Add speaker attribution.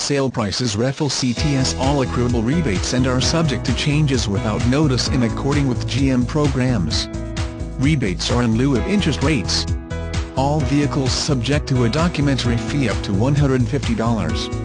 Speaker 1: sale prices reflect CTS all accruable rebates and are subject to changes without notice in according with GM programs. Rebates are in lieu of interest rates. All vehicles subject to a documentary fee up to $150.